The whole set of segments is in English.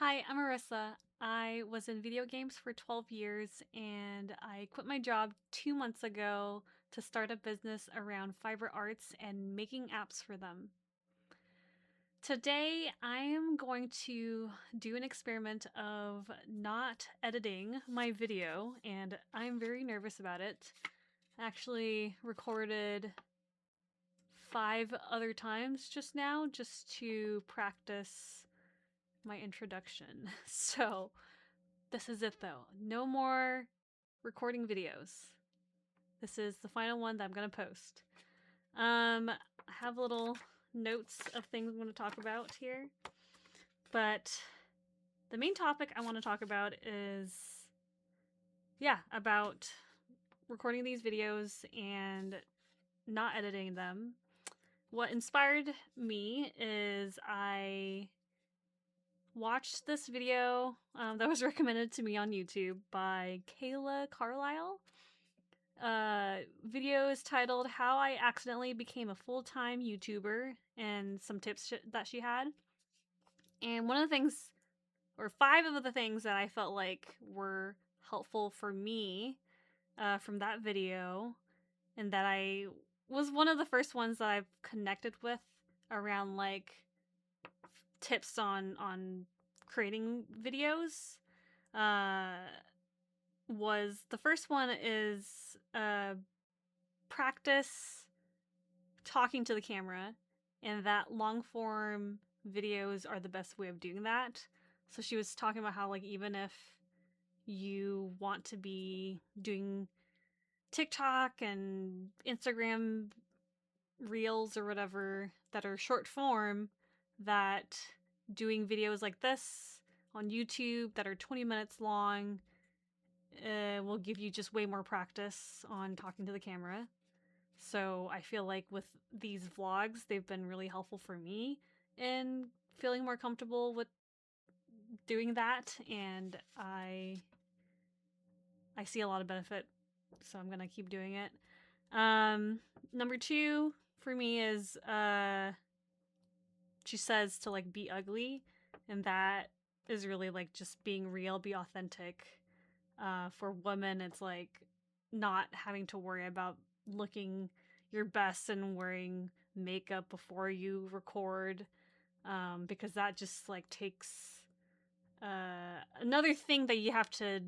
Hi, I'm Marissa. I was in video games for 12 years and I quit my job 2 months ago to start a business around fiber arts and making apps for them. Today, I am going to do an experiment of not editing my video, and I'm very nervous about it. I actually recorded 5 other times just now just to practice my introduction. So, this is it though. No more recording videos. This is the final one that I'm gonna post. I have little notes of things I'm gonna talk about here. But the main topic I want to talk about is about recording these videos and not editing them. What inspired me is I watched this video that was recommended to me on YouTube by Kayla Carlile. Video is titled How I Accidentally Became a Full-Time YouTuber and some tips that she had. And one of the things, or 5 of the things that I felt like were helpful for me from that video, and that I was one of the first ones that I've connected with around like tips on creating videos, was the first one is practice talking to the camera, and that long form videos are the best way of doing that. So she was talking about how, like, even if you want to be doing TikTok and Instagram reels or whatever that are short form, that doing videos like this on YouTube that are 20 minutes long will give you just way more practice on talking to the camera. So I feel like with these vlogs, they've been really helpful for me in feeling more comfortable with doing that, and I see a lot of benefit, so I'm gonna keep doing it. Number 2 for me is she says to like be ugly, and that is really like just being real, be authentic. For women, it's like not having to worry about looking your best and wearing makeup before you record, because that just like takes another thing that you have to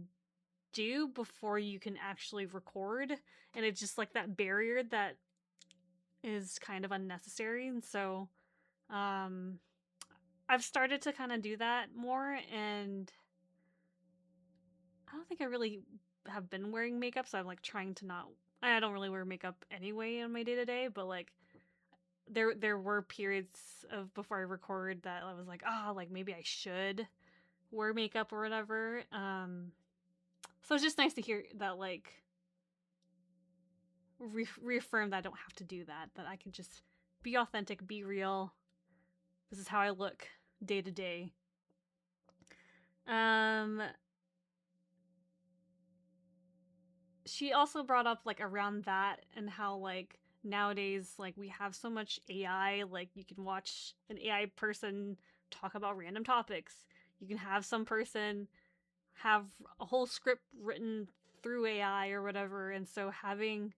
do before you can actually record, and it's just like that barrier that is kind of unnecessary. And so I've started to kind of do that more, and I don't think I really have been wearing makeup, so I'm like trying to not. I don't really wear makeup anyway in my day to day, but like there were periods of before I record that I was like, like maybe I should wear makeup or whatever. So it's just nice to hear that, like reaffirm that I don't have to do that. That I can just be authentic, be real. This is how I look day to day. She also brought up like around that and how like nowadays like we have so much AI, like you can watch an AI person talk about random topics. You can have some person have a whole script written through AI or whatever, and so having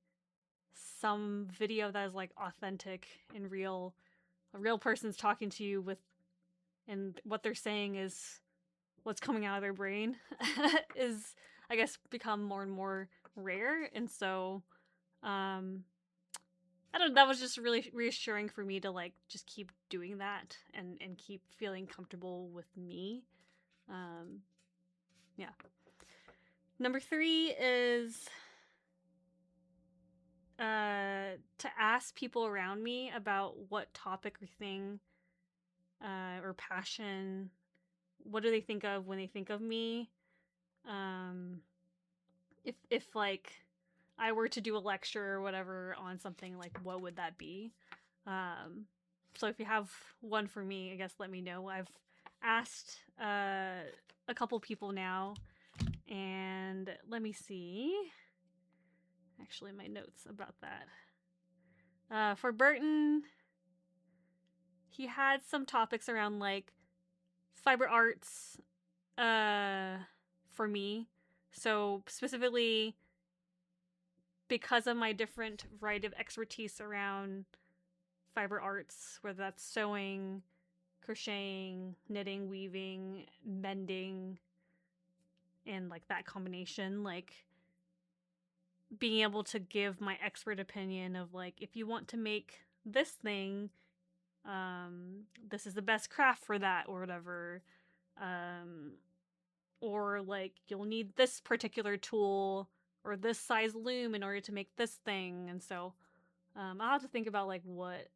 some video that is like authentic and real, a real person's talking to you with, and what they're saying is what's coming out of their brain is, I guess, become more and more rare. And so I don't know, that was just really reassuring for me to like just keep doing that and keep feeling comfortable with me. Yeah. Number 3 is to ask people around me about what topic or thing or passion, what do they think of when they think of me. If like I were to do a lecture or whatever on something, like what would that be? So if you have one for me, I guess let me know. I've asked a couple people now, and let me see. Actually, my notes about that. For Burton, he had some topics around like fiber arts, for me. So specifically because of my different variety of expertise around fiber arts, whether that's sewing, crocheting, knitting, weaving, mending, and like that combination, like being able to give my expert opinion of like, if you want to make this thing, this is the best craft for that or whatever. Or like you'll need this particular tool or this size loom in order to make this thing. And so I'll have to think about like what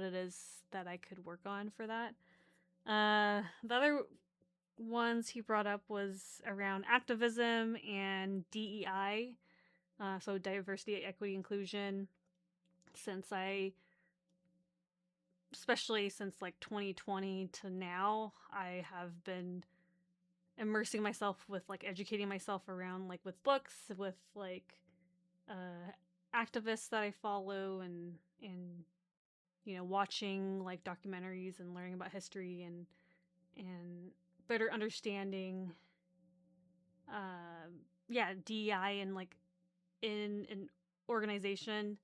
it is that I could work on for that. The other ones he brought up was around activism and DEI, so diversity, equity, inclusion. Especially since like 2020 to now, I have been immersing myself with like educating myself around like with books, with like activists that I follow, and watching like documentaries and learning about history and better understanding DEI and like in an organization,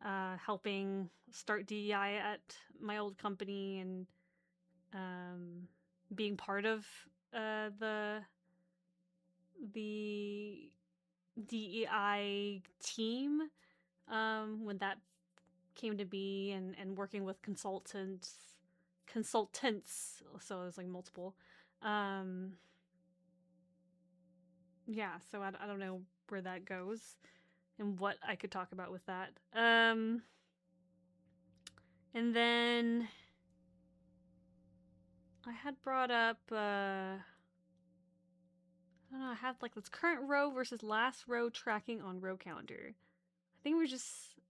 helping start DEI at my old company, and being part of the DEI team when that came to be, and working with consultants, so it's like multiple. Yeah, so I don't know where that goes and what I could talk about with that. And then I had brought up, I don't know, I had like this current row versus last row tracking on row calendar. I think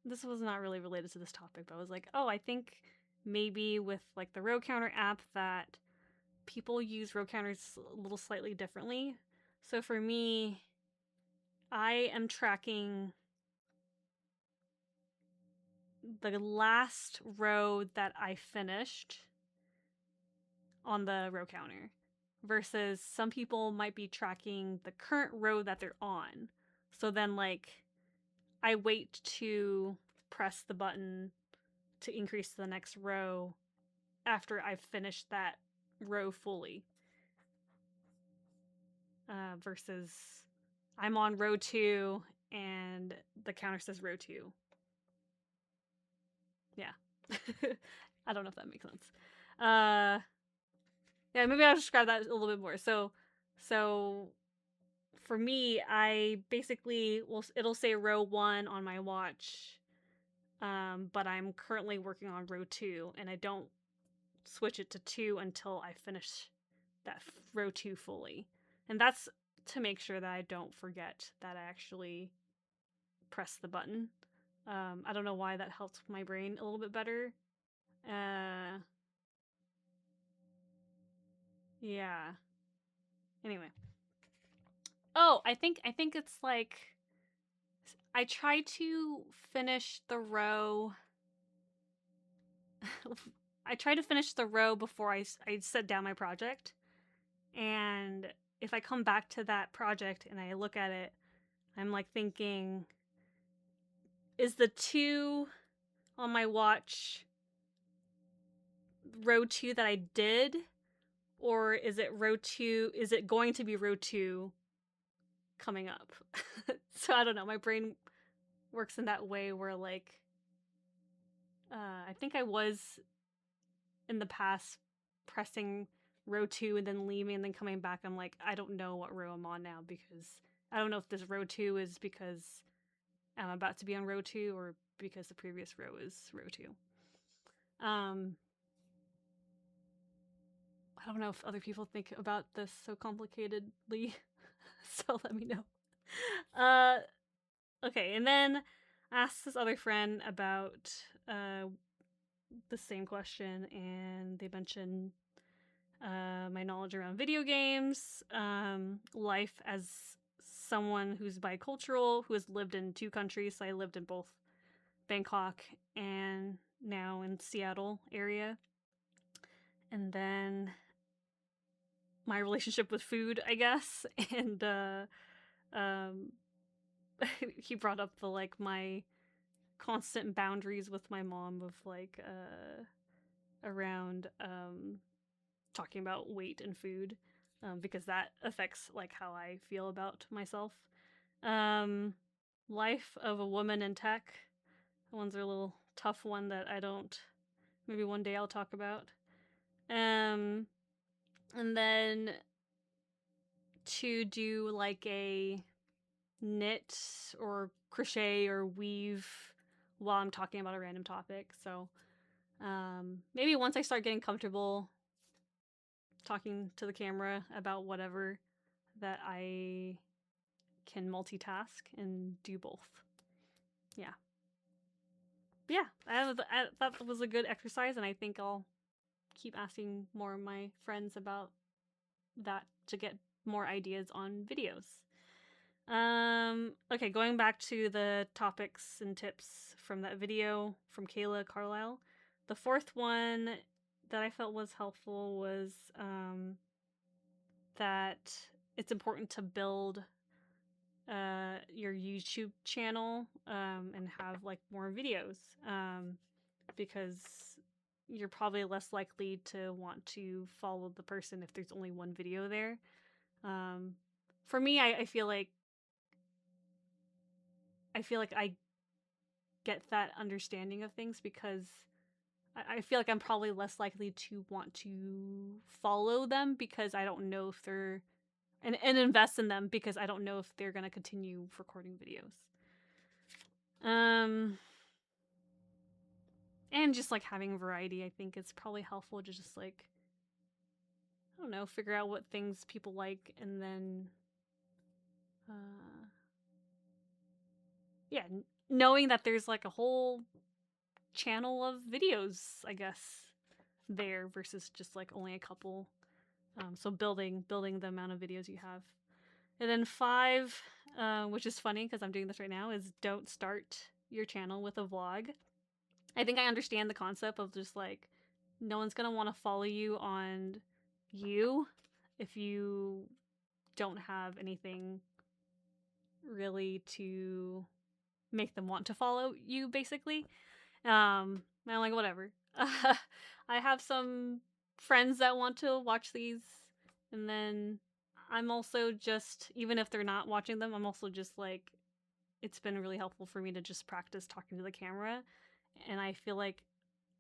this was not really related to this topic, but I was like, oh, I think maybe with like the row counter app that people use row counters a little slightly differently. So for me, I am tracking the last row that I finished on the row counter, versus some people might be tracking the current row that they're on. So then like I wait to press the button to increase to the next row after I've finished that row fully. Versus I'm on row 2 and the counter says row 2. Yeah. I don't know if that makes sense. Yeah, maybe I'll describe that a little bit more. So for me, I basically it'll say row 1 on my watch, but I'm currently working on row 2, and I don't switch it to 2 until I finish that row 2 fully. And that's to make sure that I don't forget that I actually press the button. I don't know why that helped my brain a little bit better. Yeah. Anyway. Oh, I think it's like I try to finish the row. I try to finish the row before I set down my project. And if I come back to that project and I look at it, I'm like thinking, is the 2 on my watch row 2 that I did? Or is it row 2? Is it going to be row 2 coming up? So I don't know. My brain works in that way where like, I think I was in the past pressing row 2 and then leaving and then coming back. I'm like, I don't know what row I'm on now, because I don't know if this row 2 is because I'm about to be on row 2 or because the previous row is row 2. I don't know if other people think about this so complicatedly, so let me know. Okay, and then I asked this other friend about the same question, and they mentioned my knowledge around video games, life as someone who's bicultural, who has lived in 2 countries. So I lived in both Bangkok and now in Seattle area. And then my relationship with food, I guess. And um he brought up the like my constant boundaries with my mom of like around talking about weight and food, because that affects like how I feel about myself. Um, life of a woman in tech. That one's a little tough one that I don't. Maybe one day I'll talk about. And then to do like a knit or crochet or weave while I'm talking about a random topic. So maybe once I start getting comfortable talking to the camera about whatever, that I can multitask and do both. Yeah. But yeah, I thought that was a good exercise, and I think I'll keep asking more of my friends about that to get more ideas on videos. Okay, going back to the topics and tips from that video from Kayla Carlile. The fourth one that I felt was helpful was that it's important to build your YouTube channel and have like more videos, because you're probably less likely to want to follow the person if there's only one video there. For me, I feel like I get that understanding of things because I feel like I'm probably less likely to want to follow them because I don't know if they're and invest in them because I don't know if they're gonna continue recording videos. And just like having variety, I think it's probably helpful to just like, I don't know, figure out what things people like and then yeah, knowing that there's like a whole channel of videos, I guess, there versus just like only a couple. So building the amount of videos you have. And then 5, which is funny because I'm doing this right now, is don't start your channel with a vlog. I think I understand the concept of just like no one's gonna want to follow you on you if you don't have anything really to make them want to follow you, basically. I'm like, whatever. I have some friends that want to watch these, and then I'm also just, even if they're not watching them, I'm also just like, it's been really helpful for me to just practice talking to the camera, and I feel like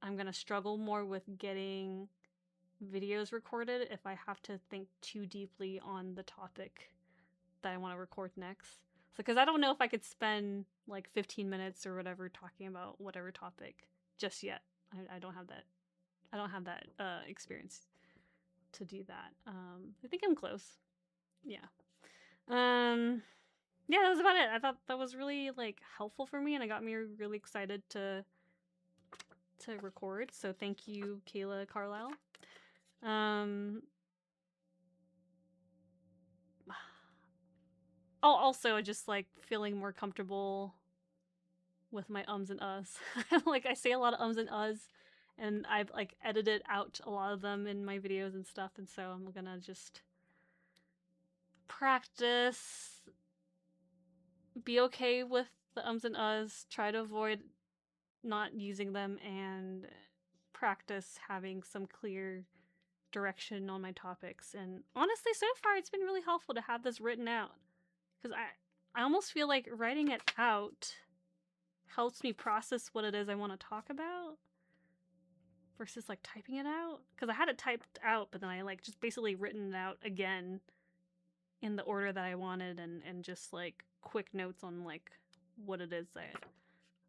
I'm gonna struggle more with getting videos recorded if I have to think too deeply on the topic that I want to record next. So, because I don't know if I could spend like 15 minutes or whatever talking about whatever topic just yet. I don't have that. I don't have that experience to do that. I think I'm close. Yeah. Yeah, that was about it. I thought that was really like helpful for me, and it got me really excited to record. So thank you, Kayla Carlile. Also just like feeling more comfortable with my ums and uhs. Like I say a lot of ums and uhs, and I've like edited out a lot of them in my videos and stuff, and so I'm gonna just practice, be okay with the ums and uhs, try to avoid not using them, and practice having some clear direction on my topics. And honestly, so far it's been really helpful to have this written out, because I almost feel like writing it out helps me process what it is I want to talk about versus like typing it out, because I had it typed out but then I like just basically written it out again in the order that I wanted, and just like quick notes on like what it is that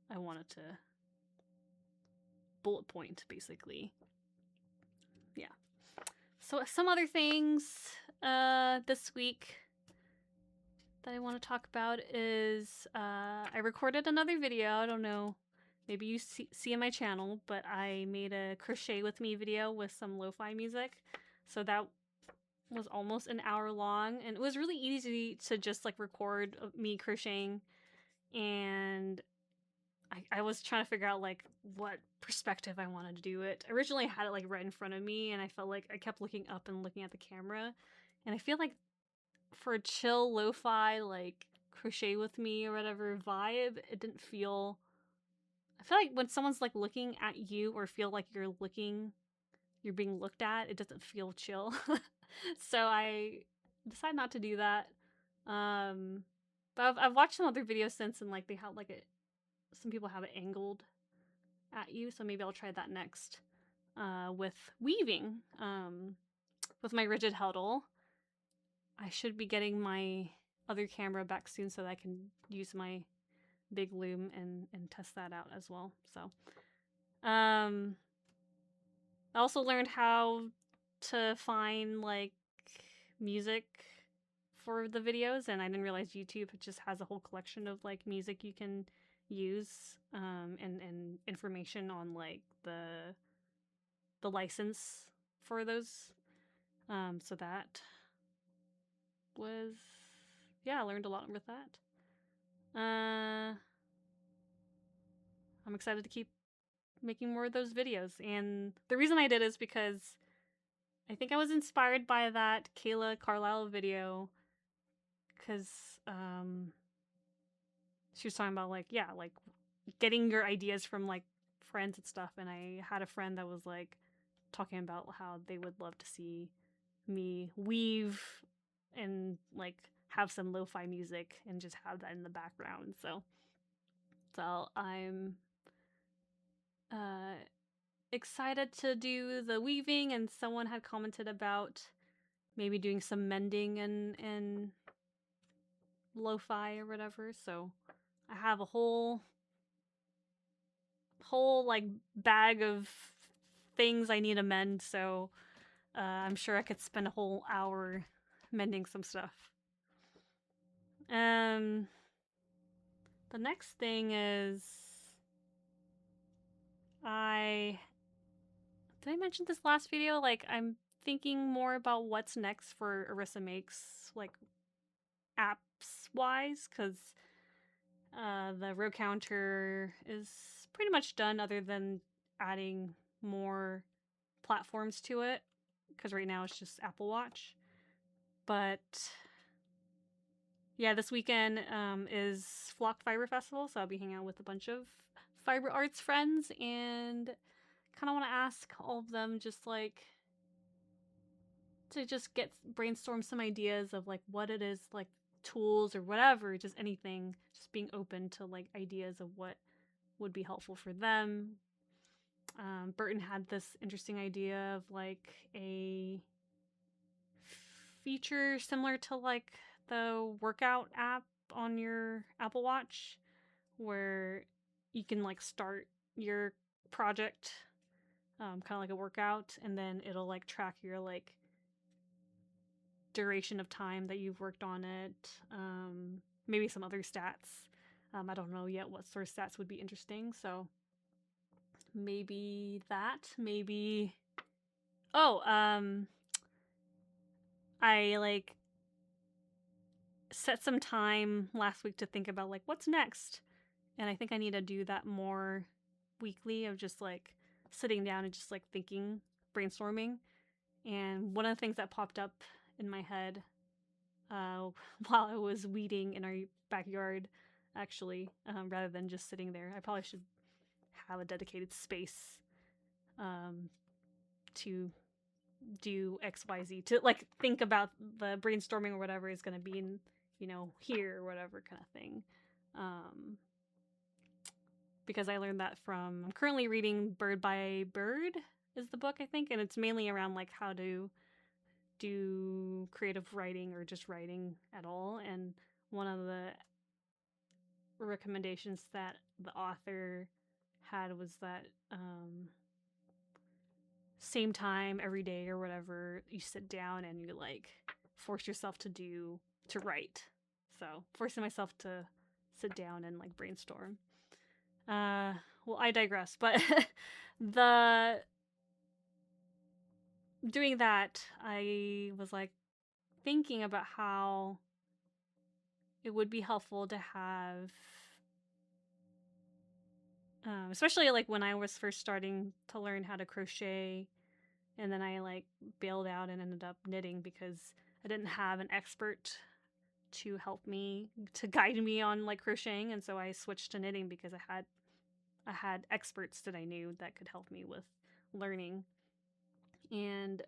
I wanted to bullet point, basically. Yeah. So some other things this week that I want to talk about is I recorded another video. I don't know, maybe you see on my channel, but I made a crochet with me video with some lo-fi music. So that was almost an hour long, and it was really easy to just like record me crocheting, and I was trying to figure out like what perspective I wanted to do it. Originally I had it like right in front of me, and I felt like I kept looking up and looking at the camera. And I feel like for a chill lo-fi like crochet with me or whatever vibe, it didn't feel, I feel like when someone's like looking at you or feel like you're being looked at, it doesn't feel chill. So I decided not to do that. But I've watched some other videos since, and like they have like it, some people have it angled at you, so maybe I'll try that next. With weaving, with my rigid huddle, I should be getting my other camera back soon so that I can use my big loom and test that out as well. So, I also learned how to find like music for the videos, and I didn't realize YouTube just has a whole collection of like music you can use, and information on like the license for those. So that was, yeah, I learned a lot with that. I'm excited to keep making more of those videos, and the reason I did is because I think I was inspired by that Kayla Carlile video, because she was talking about like, yeah, like getting your ideas from like friends and stuff, and I had a friend that was like talking about how they would love to see me weave and like have some lo-fi music and just have that in the background. So I'm excited to do the weaving, and someone had commented about maybe doing some mending and lo-fi or whatever. So I have a whole like bag of things I need to mend, so I'm sure I could spend a whole hour mending some stuff. The next thing is, did I mention this last video? Like, I'm thinking more about what's next for Arissa Makes, like, apps-wise, because the row counter is pretty much done other than adding more platforms to it, because right now it's just Apple Watch. But yeah, this weekend is Flock Fiber Festival, so I'll be hanging out with a bunch of fiber arts friends, and kind of want to ask all of them just like to just brainstorm some ideas of like what it is, like tools or whatever, just anything, just being open to like ideas of what would be helpful for them. Burton had this interesting idea of like a feature similar to like the workout app on your Apple Watch, where you can like start your project, kind of like a workout, and then it'll like track your like duration of time that you've worked on it, maybe some other stats. I don't know yet what sort of stats would be interesting, so maybe that. Maybe, oh, I like set some time last week to think about like what's next, and I think I need to do that more weekly, of just like sitting down and just like thinking, brainstorming. And one of the things that popped up in my head while I was weeding in our backyard, actually, rather than just sitting there, I probably should have a dedicated space to do XYZ, to like think about the brainstorming or whatever is going to be in, here or whatever kind of thing. Because I learned that from, I'm currently reading Bird by Bird is the book, I think, and it's mainly around like how to do creative writing or just writing at all. And one of the recommendations that the author had was that same time every day or whatever, you sit down and you like force yourself to write. So forcing myself to sit down and like brainstorm. Well, I digress, but doing that, I was like thinking about how it would be helpful to have especially like when I was first starting to learn how to crochet, and then I like bailed out and ended up knitting because I didn't have an expert to help me, to guide me on like crocheting, and so I switched to knitting because I had experts that I knew that could help me with learning. And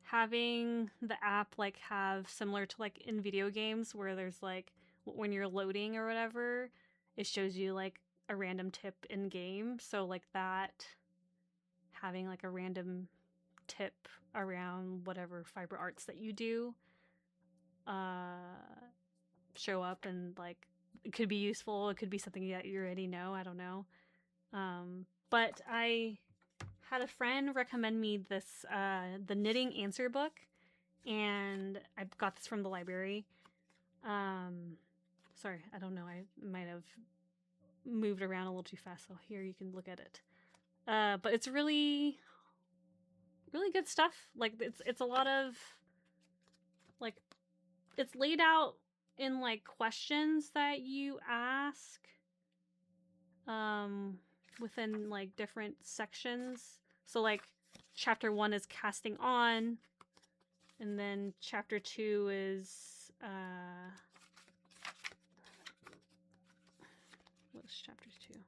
having the app like have similar to like in video games where there's like when you're loading or whatever, it shows you like a random tip in game. So like that, having like a random tip around whatever fiber arts that you do show up, and like it could be useful, it could be something that you already know, I don't know. But I had a friend recommend me this the knitting answer book, and I got this from the library. Sorry, I don't know, I might have moved around a little too fast, so here you can look at it. But it's really good stuff. Like it's a lot of like, it's laid out in like questions that you ask within like different sections. So like chapter 1 is casting on, and then chapter 2 is what's chapter 2?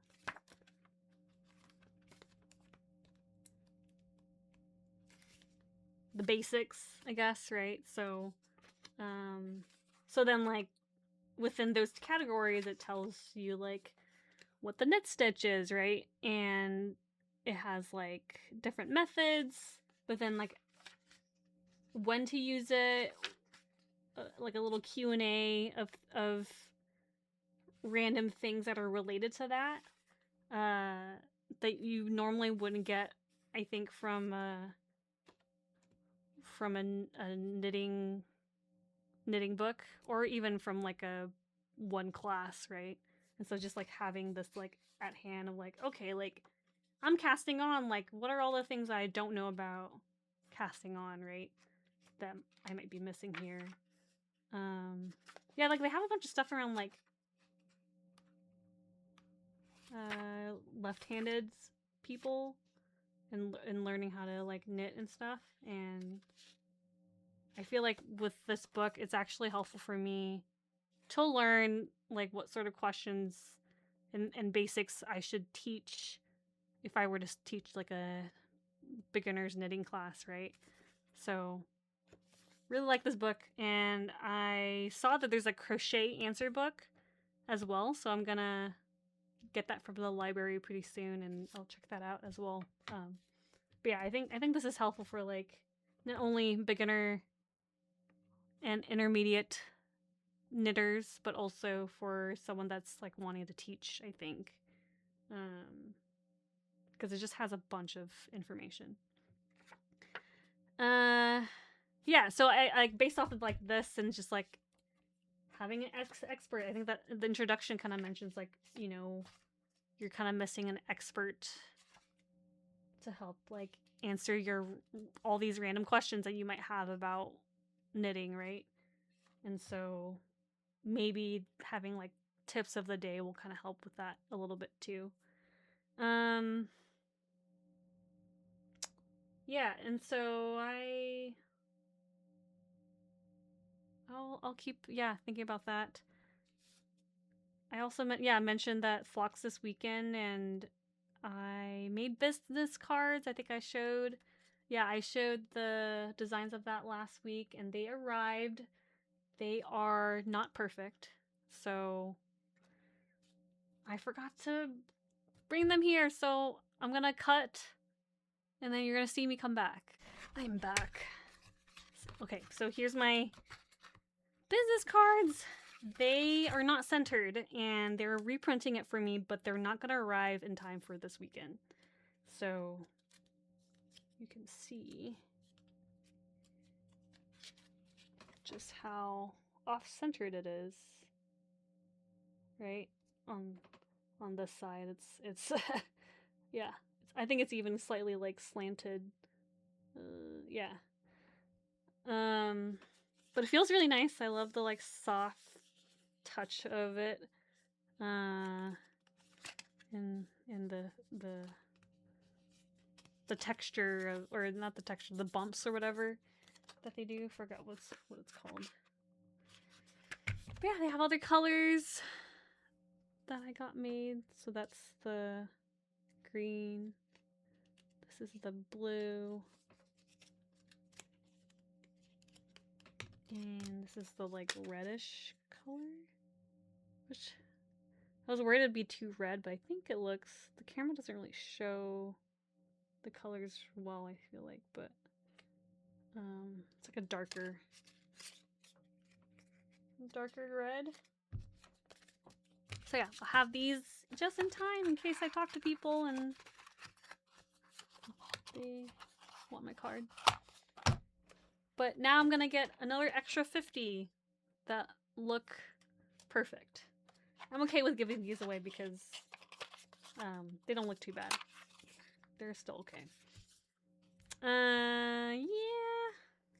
The basics, I guess, right? So so then like within those categories it tells you like what the knit stitch is, right? And it has like different methods, but then like when to use it, like a little Q&A of random things that are related to that that you normally wouldn't get, I think, from a knitting book, or even from like a one class, right? And so just like having this like at hand of like, okay, like I'm casting on, like what are all the things I don't know about casting on, right? That I might be missing here. Yeah, like they have a bunch of stuff around like left-handed people and learning how to like knit and stuff. And I feel like with this book, it's actually helpful for me to learn like what sort of questions and basics I should teach if I were to teach like a beginner's knitting class, right? So really like this book, and I saw that there's a crochet answer book as well, so I'm gonna get that from the library pretty soon, and I'll check that out as well. But yeah, I think this is helpful for like not only beginner and intermediate knitters, but also for someone that's like wanting to teach, I think, because it just has a bunch of information. Yeah, so I like based off of like this and just like having an expert, I think that the introduction kind of mentions like, you know, you're kind of missing an expert to help like answer your all these random questions that you might have about knitting, right? And so maybe having like tips of the day will kind of help with that a little bit too. Yeah, and so I'll keep thinking about that. I also mentioned that Flocks this weekend, and I made business cards. I think I showed the designs of that last week, and they arrived. They are not perfect, so I forgot to bring them here, so I'm gonna cut, and then you're gonna see me come back. I'm back. Okay, so here's my business cards. They are not centered, and they're reprinting it for me, but they're not gonna arrive in time for this weekend. So you can see just how off-centered it is, right? On this side, it's yeah. I think it's even slightly like slanted. Yeah. But it feels really nice. I love the like soft touch of it. in the texture of, or not the texture, the bumps or whatever that they do. Forgot what it's called. But yeah, they have other colors that I got made. So that's the green. This is the blue. And this is the like reddish color. Which I was worried it'd be too red, but I think it looks, the camera doesn't really show the colors well, I feel like, but it's like a darker red. So yeah, I'll have these just in time in case I talk to people and they want my card. But now I'm gonna get another extra 50 that look perfect. I'm okay with giving these away because they don't look too bad. They're still okay. Yeah.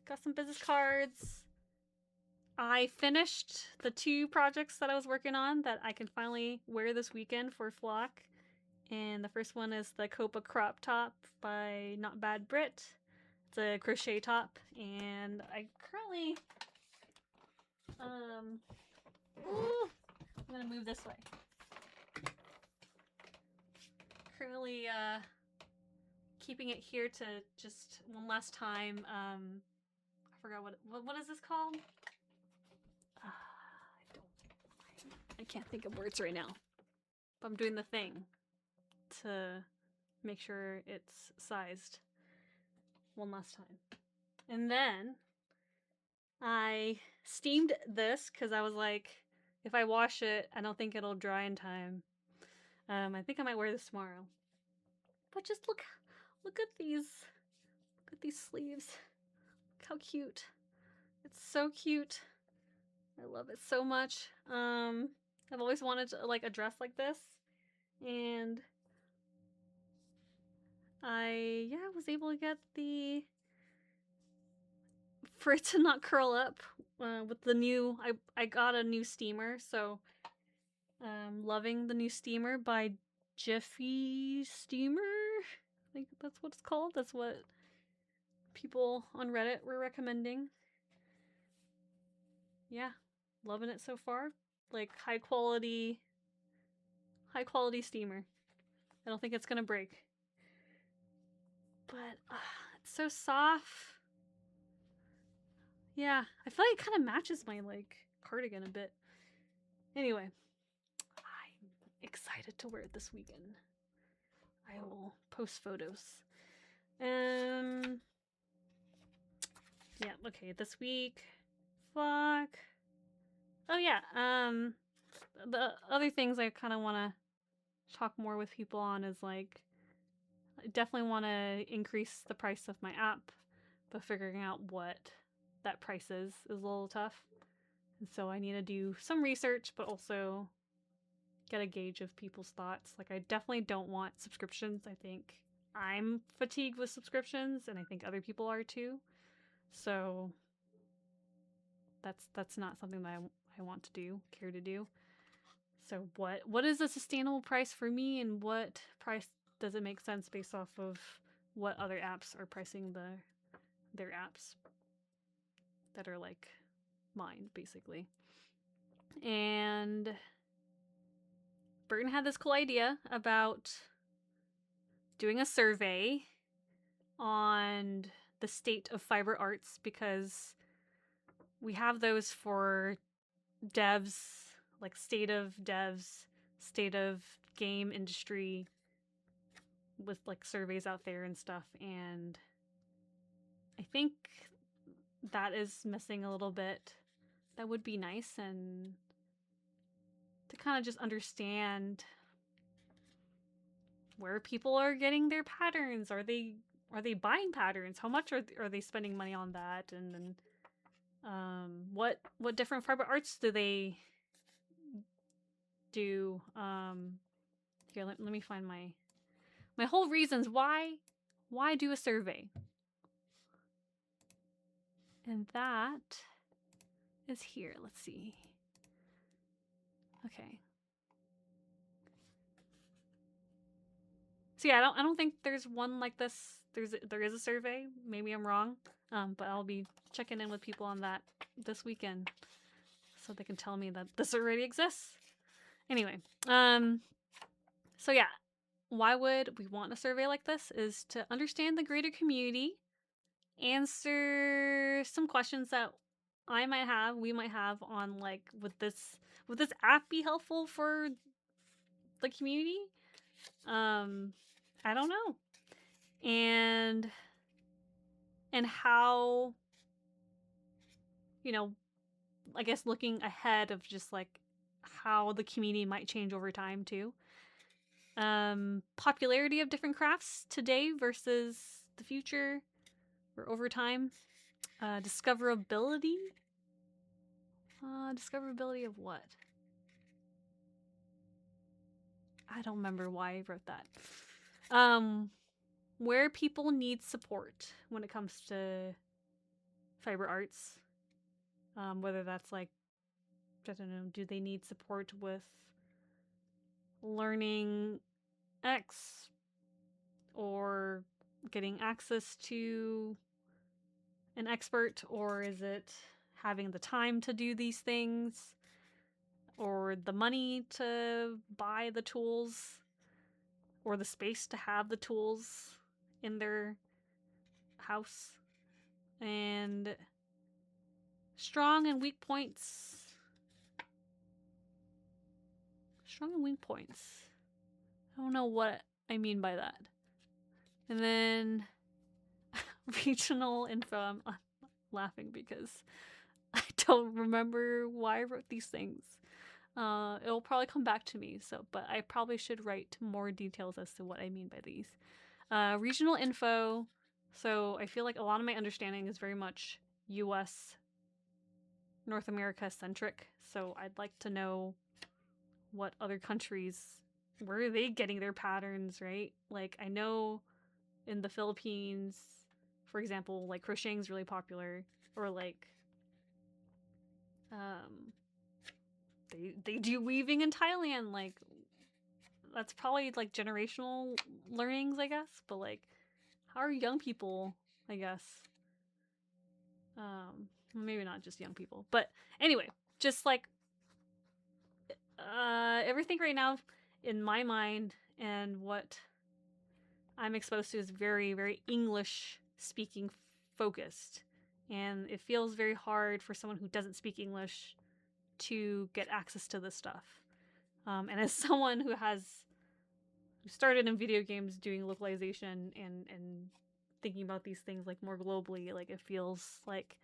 Got some business cards. I finished the 2 projects that I was working on that I can finally wear this weekend for Flock. And the first one is the Copa crop top by Not Bad Brit. It's a crochet top, and I currently I'm gonna move this way. Currently keeping it here to just one last time. I forgot what is this called? I can't think of words right now. But I'm doing the thing to make sure it's sized one last time. And then I steamed this because I was like, if I wash it, I don't think it'll dry in time. I think I might wear this tomorrow. But just look at these sleeves. Look how cute. It's so cute. I love it so much. I've always wanted to, like, a dress like this, and I was able to get for it to not curl up with the new, I got a new steamer, so loving the new steamer by Jiffy Steamer. I think that's what it's called. That's what people on Reddit were recommending. Yeah, loving it so far. Like high quality steamer. I don't think it's gonna break. But it's so soft. Yeah, I feel like it kind of matches my like cardigan a bit. Anyway, I'm excited to wear it this weekend. I will post photos. Yeah, okay, this week. Fuck. Oh yeah, the other things I kind of want to talk more with people on is like, I definitely want to increase the price of my app, but figuring out what that price is a little tough. And so I need to do some research, but also get a gauge of people's thoughts. Like, I definitely don't want subscriptions. I think I'm fatigued with subscriptions, and I think other people are too. So that's not something that I want to do, care to do. So what is a sustainable price for me, and what price does it make sense based off of what other apps are pricing their apps that are like mine, basically. And Burton had this cool idea about doing a survey on the state of fiber arts, because we have those for devs, like state of devs, state of game industry, with like surveys out there and stuff. And I think that is missing a little bit. That would be nice, and to kind of just understand where people are getting their patterns. Are they buying patterns? How much are they spending money on that? And then what different fiber arts do they do? Here, let me find my whole reasons why do a survey. And that is here. Let's see. Okay. So yeah, I don't think there's one like this. There is a survey. Maybe I'm wrong. But I'll be checking in with people on that this weekend so they can tell me that this already exists. Anyway, so yeah, why would we want a survey like this? Is to understand the greater community, answer some questions that we might have on like, would this app be helpful for the community? I don't know. And how, you know, I guess looking ahead of just like how the community might change over time too. Popularity of different crafts today versus the future or over time. Discoverability. Discoverability of what? I don't remember why I wrote that. Where people need support when it comes to fiber arts. Whether that's like, I don't know, do they need support with learning X or getting access to an expert, or is it having the time to do these things or the money to buy the tools or the space to have the tools in their house? And strong and weak points. Strong and weak points. I don't know what I mean by that. And then regional info. I'm laughing because I don't remember why I wrote these things. It'll probably come back to me. But I probably should write more details as to what I mean by these. Regional info. So I feel like a lot of my understanding is very much U.S. North America centric. So I'd like to know what other countries, where are they getting their patterns, right? Like, I know in the Philippines, for example, like crocheting is really popular, or like they do weaving in Thailand. Like, that's probably like generational learnings, I guess. But like, how are young people, I guess? Maybe not just young people, but anyway, just like everything right now in my mind and what I'm exposed to is very, very English speaking focused. And it feels very hard for someone who doesn't speak English to get access to this stuff. And as someone who started in video games doing localization and thinking about these things like more globally, like it feels like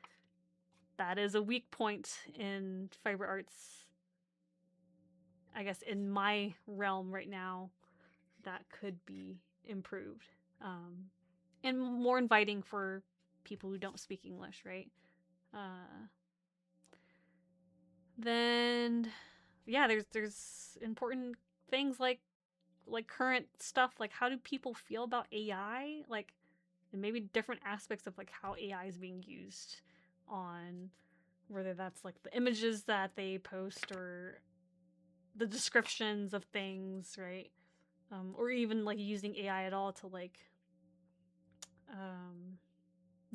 that is a weak point in fiber arts, I guess, in my realm right now, that could be improved. And more inviting for people who don't speak English, right? Then, yeah, there's important things like current stuff, like how do people feel about AI, like, and maybe different aspects of like how AI is being used on, whether that's like the images that they post or the descriptions of things, right? Or even like using AI at all to like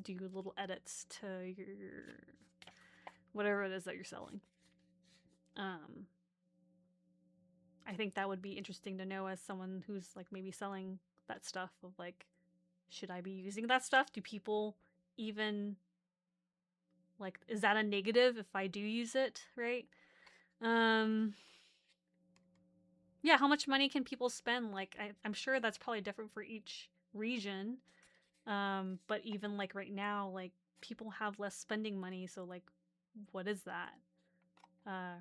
do little edits to your whatever it is that you're selling. I think that would be interesting to know as someone who's like maybe selling that stuff, of like, should I be using that stuff? Do people even like, is that a negative if I do use it, right? Yeah, how much money can people spend? Like, I'm sure that's probably different for each region. But even like right now, like people have less spending money, so like, what is that?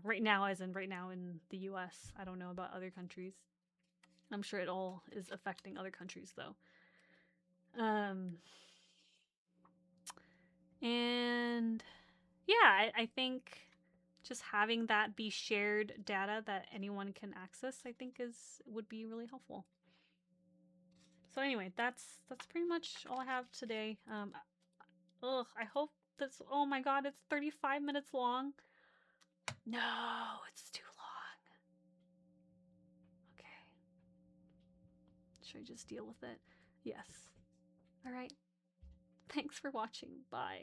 Right now, as in right now in the US. I don't know about other countries. I'm sure it all is affecting other countries though. And yeah, I think just having that be shared data that anyone can access, I think would be really helpful. So anyway, that's pretty much all I have today. I hope that's, oh my god, it's 35 minutes long. No, it's too long. Okay. Should I just deal with it? Yes. All right. Thanks for watching. Bye.